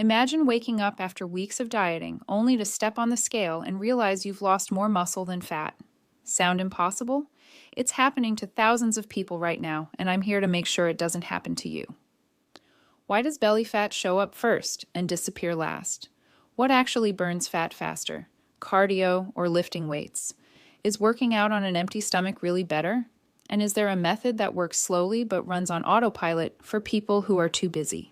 Imagine waking up after weeks of dieting only to step on the scale and realize you've lost more muscle than fat. Sound impossible? It's happening to thousands of people right now, and I'm here to make sure it doesn't happen to you. Why does belly fat show up first and disappear last? What actually burns fat faster? Cardio or lifting weights? Is working out on an empty stomach really better? And is there a method that works slowly but runs on autopilot for people who are too busy?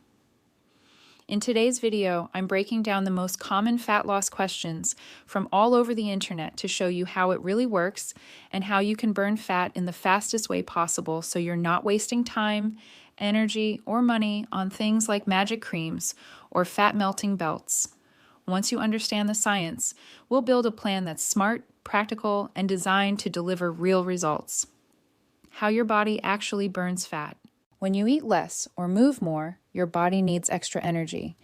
In today's video, I'm breaking down the most common fat loss questions from all over the internet to show you how it really works and how you can burn fat in the fastest way possible so you're not wasting time, energy, or money on things like magic creams or fat-melting belts. Once you understand the science, we'll build a plan that's smart, practical, and designed to deliver real results. How your body actually burns fat. When you eat less or move more, your body needs extra energy.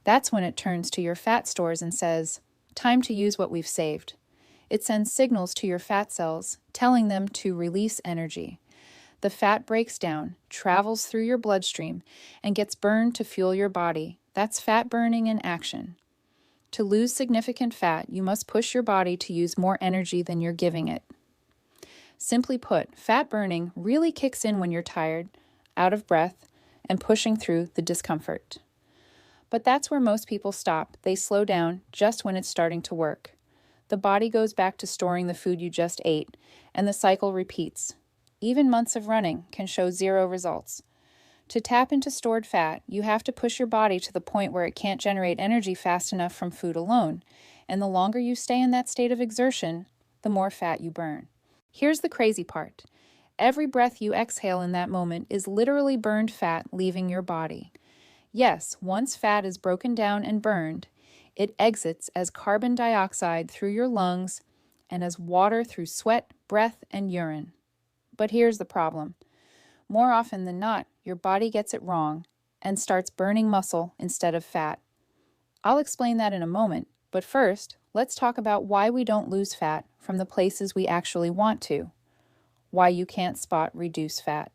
That's when it turns to your fat stores and says, "Time to use what we've saved." It sends signals to your fat cells, telling them to release energy. The fat breaks down, travels through your bloodstream, and gets burned to fuel your body. That's fat burning in action. To lose significant fat, you must push your body to use more energy than you're giving it. Simply put, fat burning really kicks in when you're tired, out of breath, and pushing through the discomfort. But that's where most people stop. They slow down just when it's starting to work. The body goes back to storing the food you just ate, and the cycle repeats. Even months of running can show zero results. To tap into stored fat, you have to push your body to the point where it can't generate energy fast enough from food alone, and the longer you stay in that state of exertion, the more fat you burn. Here's the crazy part. Every breath you exhale in that moment is literally burned fat leaving your body. Yes, once fat is broken down and burned, it exits as carbon dioxide through your lungs and as water through sweat, breath, and urine. But here's the problem. More often than not, your body gets it wrong and starts burning muscle instead of fat. I'll explain that in a moment, but first, let's talk about why we don't lose fat from the places we actually want to. Why you can't spot reduce fat.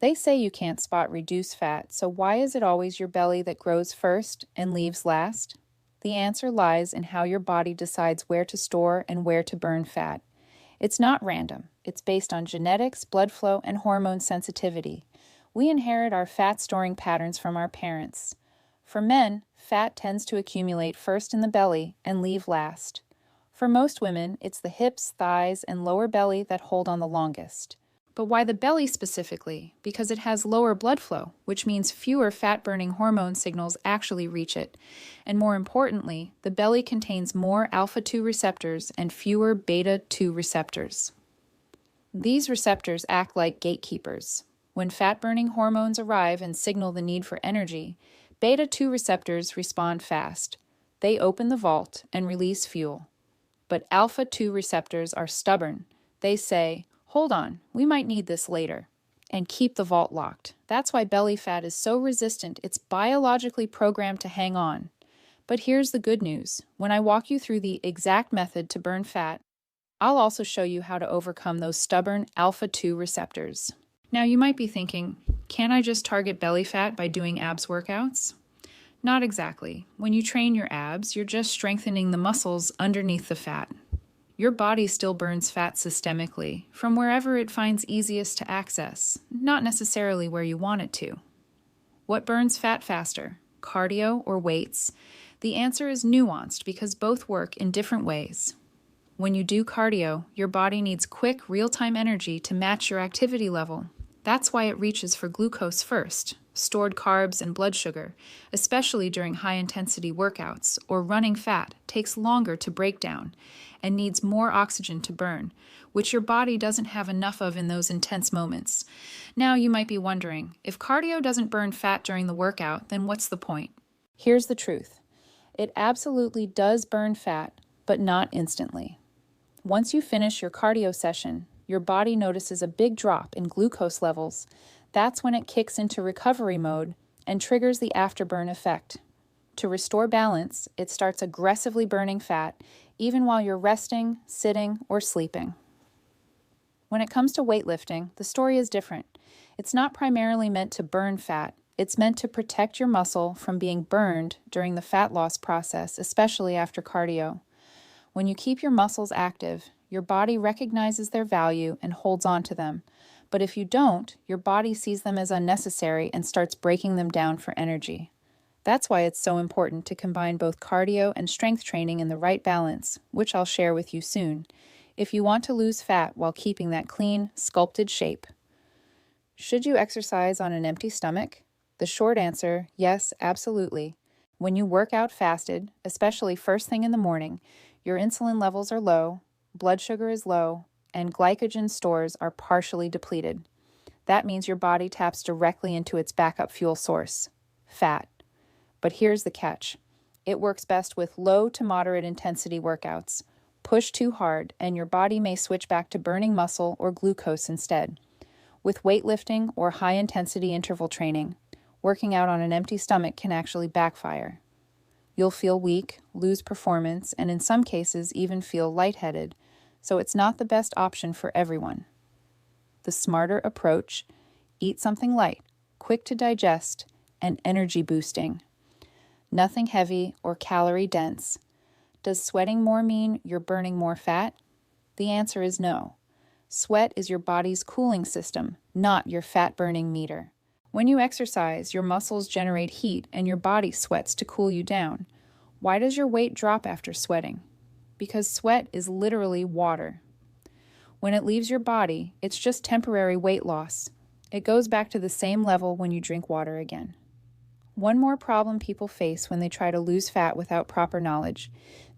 They say you can't spot reduce fat, so why is it always your belly that grows first and leaves last? The answer lies in how your body decides where to store and where to burn fat. It's not random. It's based on genetics, blood flow, and hormone sensitivity. We inherit our fat-storing patterns from our parents. For men, fat tends to accumulate first in the belly and leave last. For most women, it's the hips, thighs, and lower belly that hold on the longest. But why the belly specifically? Because it has lower blood flow, which means fewer fat-burning hormone signals actually reach it. And more importantly, the belly contains more alpha-2 receptors and fewer beta-2 receptors. These receptors act like gatekeepers. When fat-burning hormones arrive and signal the need for energy, beta-2 receptors respond fast. They open the vault and release fuel. But alpha-2 receptors are stubborn. They say, "Hold on, we might need this later," and keep the vault locked. That's why belly fat is so resistant. It's biologically programmed to hang on. But here's the good news. When I walk you through the exact method to burn fat, I'll also show you how to overcome those stubborn alpha-2 receptors. Now you might be thinking, can't I just target belly fat by doing abs workouts? Not exactly. When you train your abs, you're just strengthening the muscles underneath the fat. Your body still burns fat systemically, from wherever it finds easiest to access, not necessarily where you want it to. What burns fat faster, cardio or weights? The answer is nuanced because both work in different ways. When you do cardio, your body needs quick, real-time energy to match your activity level. That's why it reaches for glucose first, stored carbs and blood sugar, especially during high-intensity workouts, or running fat takes longer to break down and needs more oxygen to burn, which your body doesn't have enough of in those intense moments. Now you might be wondering, if cardio doesn't burn fat during the workout, then what's the point? Here's the truth. It absolutely does burn fat, but not instantly. Once you finish your cardio session, your body notices a big drop in glucose levels. That's when it kicks into recovery mode and triggers the afterburn effect. To restore balance, it starts aggressively burning fat, even while you're resting, sitting, or sleeping. When it comes to weightlifting, the story is different. It's not primarily meant to burn fat, It's meant to protect your muscle from being burned during the fat loss process, especially after cardio. When you keep your muscles active, your body recognizes their value and holds on to them. But if you don't, your body sees them as unnecessary and starts breaking them down for energy. That's why it's so important to combine both cardio and strength training in the right balance, which I'll share with you soon, if you want to lose fat while keeping that clean, sculpted shape. Should you exercise on an empty stomach? The short answer, yes, absolutely. When you work out fasted, especially first thing in the morning, your insulin levels are low, blood sugar is low, and glycogen stores are partially depleted. That means your body taps directly into its backup fuel source, fat. But here's the catch. It works best with low to moderate intensity workouts. Push too hard, and your body may switch back to burning muscle or glucose instead. With weightlifting or high-intensity interval training, working out on an empty stomach can actually backfire. You'll feel weak, lose performance, and in some cases even feel lightheaded, so it's not the best option for everyone. The smarter approach: eat something light, quick to digest, and energy boosting. Nothing heavy or calorie dense. Does sweating more mean you're burning more fat? The answer is no. Sweat is your body's cooling system, not your fat-burning meter. When you exercise, your muscles generate heat and your body sweats to cool you down. Why does your weight drop after sweating? Because sweat is literally water. When it leaves your body, it's just temporary weight loss. It goes back to the same level when you drink water again. One more problem people face when they try to lose fat without proper knowledge: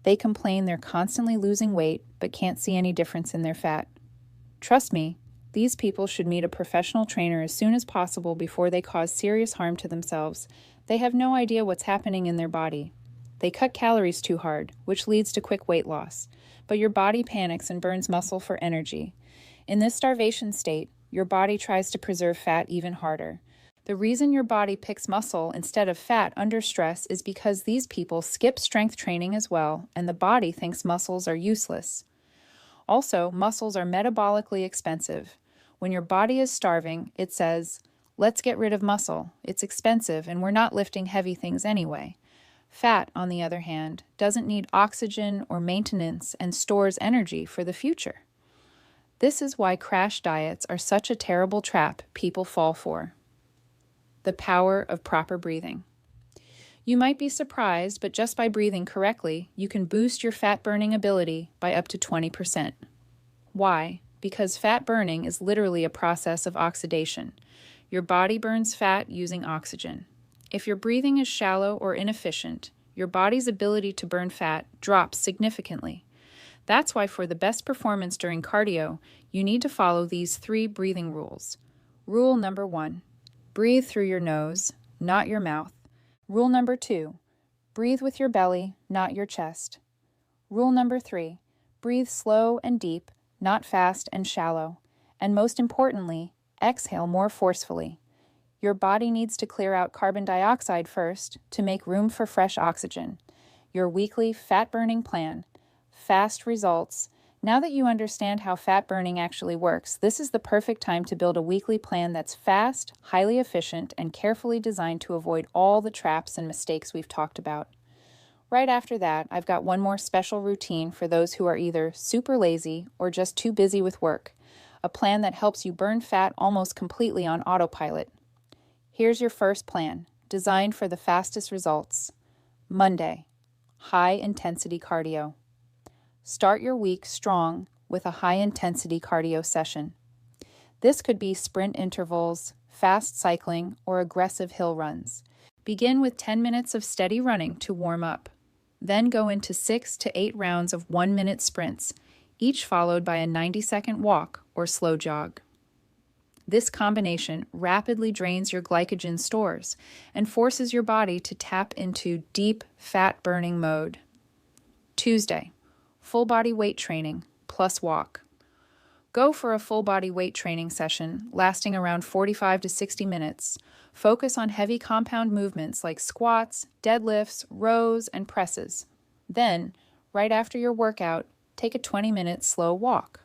they complain they're constantly losing weight but can't see any difference in their fat. Trust me, these people should meet a professional trainer as soon as possible before they cause serious harm to themselves. They have no idea what's happening in their body. They cut calories too hard, which leads to quick weight loss. But your body panics and burns muscle for energy. In this starvation state, your body tries to preserve fat even harder. The reason your body picks muscle instead of fat under stress is because these people skip strength training as well, and the body thinks muscles are useless. Also, muscles are metabolically expensive. When your body is starving, it says, "Let's get rid of muscle. It's expensive and we're not lifting heavy things anyway." Fat, on the other hand, doesn't need oxygen or maintenance and stores energy for the future. This is why crash diets are such a terrible trap people fall for. The power of proper breathing. You might be surprised, but just by breathing correctly, you can boost your fat-burning ability by up to 20%. Why? Because fat burning is literally a process of oxidation. Your body burns fat using oxygen. If your breathing is shallow or inefficient, your body's ability to burn fat drops significantly. That's why for the best performance during cardio, you need to follow these 3 breathing rules. Rule number 1, breathe through your nose, not your mouth. Rule number 2, breathe with your belly, not your chest. Rule number 3, breathe slow and deep, not fast and shallow. And most importantly, exhale more forcefully. Your body needs to clear out carbon dioxide first to make room for fresh oxygen. Your weekly fat-burning plan. Fast results. Now that you understand how fat burning actually works, this is the perfect time to build a weekly plan that's fast, highly efficient, and carefully designed to avoid all the traps and mistakes we've talked about. Right after that, I've got one more special routine for those who are either super lazy or just too busy with work, a plan that helps you burn fat almost completely on autopilot. Here's your first plan, designed for the fastest results. Monday, high-intensity cardio. Start your week strong with a high-intensity cardio session. This could be sprint intervals, fast cycling, or aggressive hill runs. Begin with 10 minutes of steady running to warm up. Then go into 6 to 8 rounds of 1-minute sprints, each followed by a 90-second walk or slow jog. This combination rapidly drains your glycogen stores and forces your body to tap into deep fat-burning mode. Tuesday, full body weight training plus walk. Go for a full body weight training session lasting around 45 to 60 minutes. Focus on heavy compound movements like squats, deadlifts, rows, and presses. Then, right after your workout, take a 20-minute slow walk.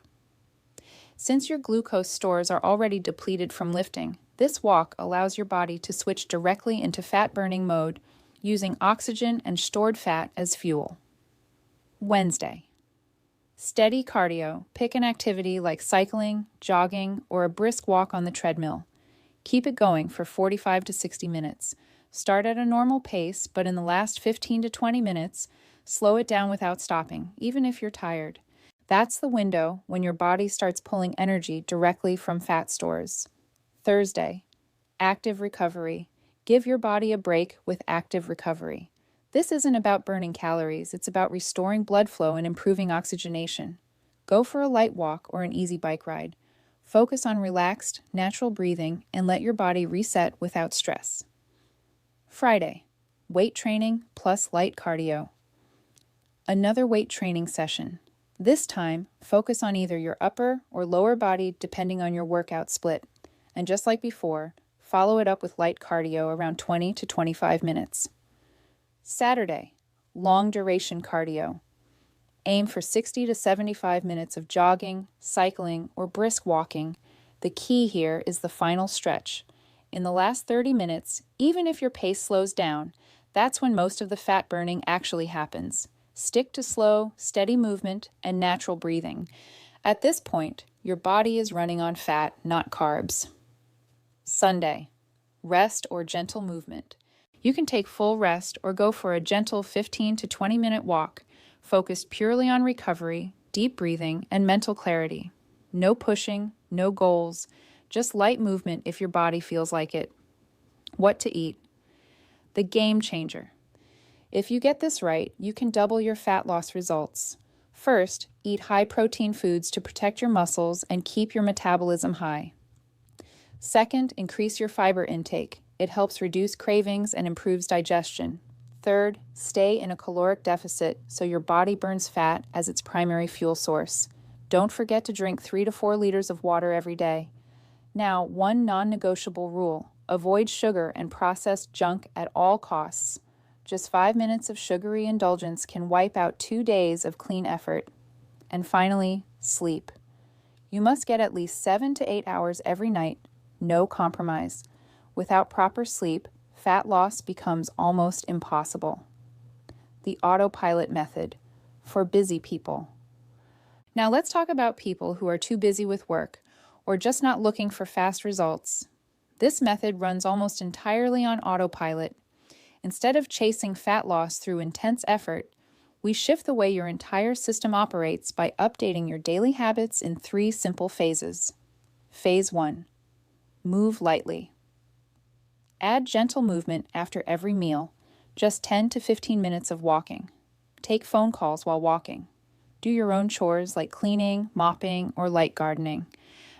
Since your glucose stores are already depleted from lifting, This walk allows your body to switch directly into fat-burning mode, using oxygen and stored fat as fuel. Wednesday. Steady cardio. Pick an activity like cycling, jogging, or a brisk walk on the treadmill. Keep it going for 45 to 60 minutes. Start at a normal pace, but in the last 15 to 20 minutes, slow it down without stopping, even if you're tired. That's the window when your body starts pulling energy directly from fat stores. Thursday, active recovery. Give your body a break with active recovery. This isn't about burning calories, it's about restoring blood flow and improving oxygenation. Go for a light walk or an easy bike ride. Focus on relaxed, natural breathing and let your body reset without stress. Friday, weight training plus light cardio. Another weight training session. This time, focus on either your upper or lower body depending on your workout split. And just like before, follow it up with light cardio around 20 to 25 minutes. Saturday, long duration cardio. Aim for 60 to 75 minutes of jogging, cycling, or brisk walking. The key here is the final stretch. In the last 30 minutes, even if your pace slows down, that's when most of the fat burning actually happens. Stick to slow, steady movement and natural breathing. At this point, your body is running on fat, not carbs. Sunday, rest or gentle movement. You can take full rest or go for a gentle 15 to 20 minute walk, focused purely on recovery, deep breathing, and mental clarity. No pushing, no goals, just light movement if your body feels like it. What to eat? The game changer. If you get this right, you can double your fat loss results. First, eat high-protein foods to protect your muscles and keep your metabolism high. Second, increase your fiber intake. It helps reduce cravings and improves digestion. Third, stay in a caloric deficit so your body burns fat as its primary fuel source. Don't forget to drink 3 to 4 liters of water every day. Now, one non-negotiable rule: avoid sugar and processed junk at all costs. Just 5 minutes of sugary indulgence can wipe out 2 days of clean effort. And finally, sleep. You must get at least 7 to 8 hours every night, no compromise. Without proper sleep, fat loss becomes almost impossible. The autopilot method for busy people. Now let's talk about people who are too busy with work or just not looking for fast results. This method runs almost entirely on autopilot. Instead of chasing fat loss through intense effort, we shift the way your entire system operates by updating your daily habits in 3 simple phases. Phase 1. Move lightly. Add gentle movement after every meal, just 10 to 15 minutes of walking. Take phone calls while walking. Do your own chores like cleaning, mopping, or light gardening.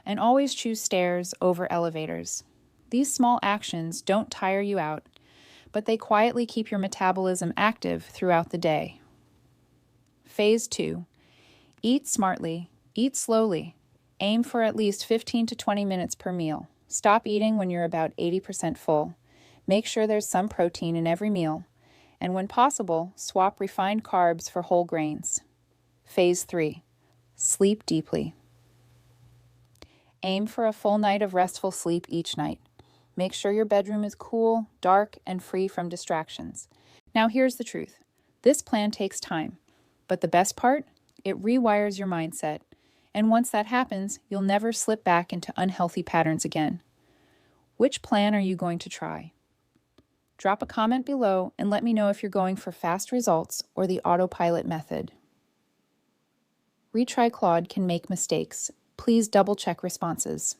And always choose stairs over elevators. These small actions don't tire you out, but they quietly keep your metabolism active throughout the day. Phase 2. Eat smartly, eat slowly. Aim for at least 15 to 20 minutes per meal. Stop eating when you're about 80% full. Make sure there's some protein in every meal. And when possible, swap refined carbs for whole grains. Phase 3. Sleep deeply. Aim for a full night of restful sleep each night. Make sure your bedroom is cool, dark, and free from distractions. Now here's the truth. This plan takes time, but the best part? It rewires your mindset. And once that happens, you'll never slip back into unhealthy patterns again. Which plan are you going to try? Drop a comment below and let me know if you're going for fast results or the autopilot method. Retry Claude can make mistakes. Please double-check responses.